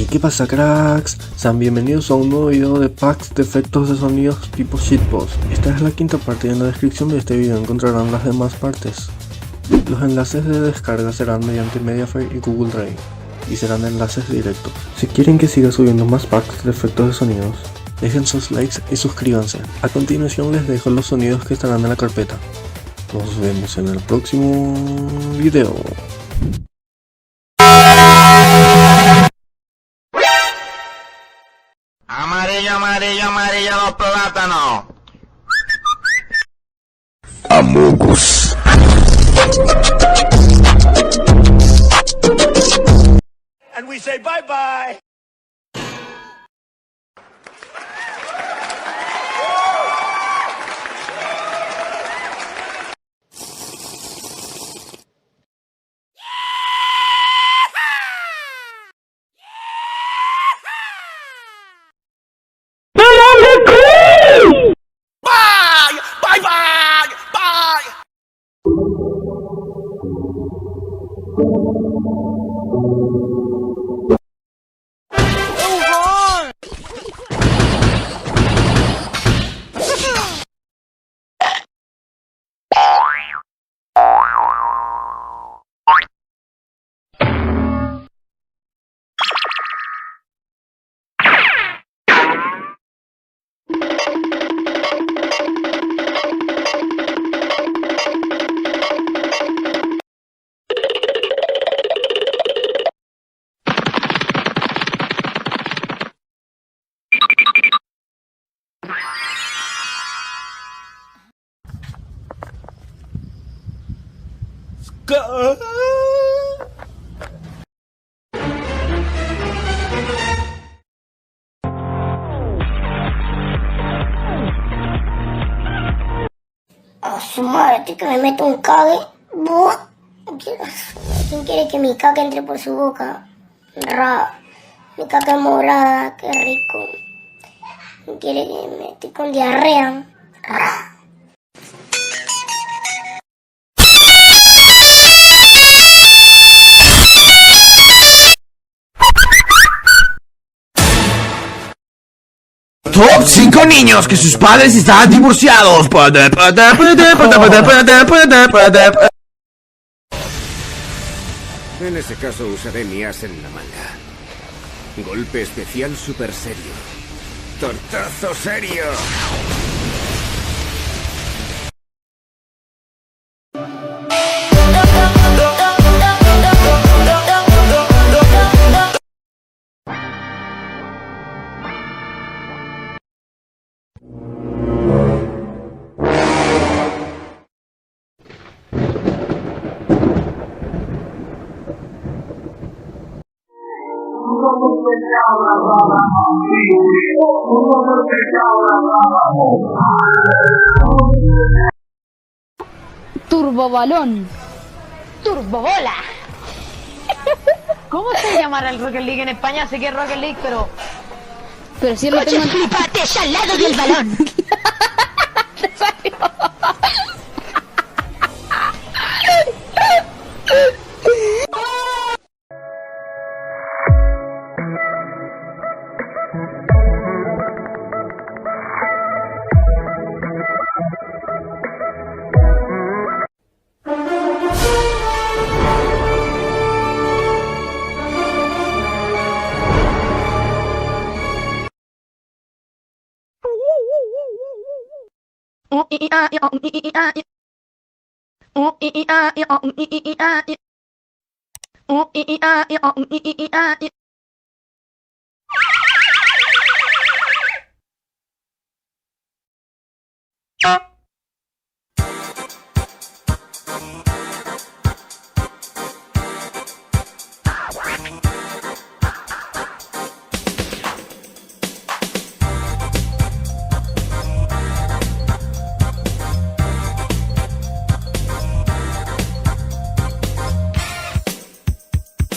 ¿Qué pasa, cracks? Sean bienvenidos a un nuevo video de packs de efectos de sonidos tipo shitpost. Esta es la quinta parte y en la descripción de este video encontrarán las demás partes. Los enlaces de descarga serán mediante Mediafire y Google Drive y serán enlaces directos. Si quieren que siga subiendo más packs de efectos de sonidos, dejen sus likes y suscríbanse. A continuación les dejo los sonidos que estarán en la carpeta. Nos vemos en el próximo video. Amarillo, amarillo, amarillo, los plátanos. Amogus. And we say bye bye. Bye, bye, bye. A su madre, que me meto un cague. Buah. ¿Quién quiere que mi caca entre por su boca? Mi caca morada, qué rico. ¿Quién quiere que me esté con diarrea? Top 5 niños que sus padres están divorciados. En ese caso usaré mi as en la manga. Golpe especial super serio. Tortazo serio. Turbobalón. Turbobola. ¿Cómo se llamará el Rocket League en España? Sé que es Rocket League, pero si lo tengo... ¡Flipates al lado del balón!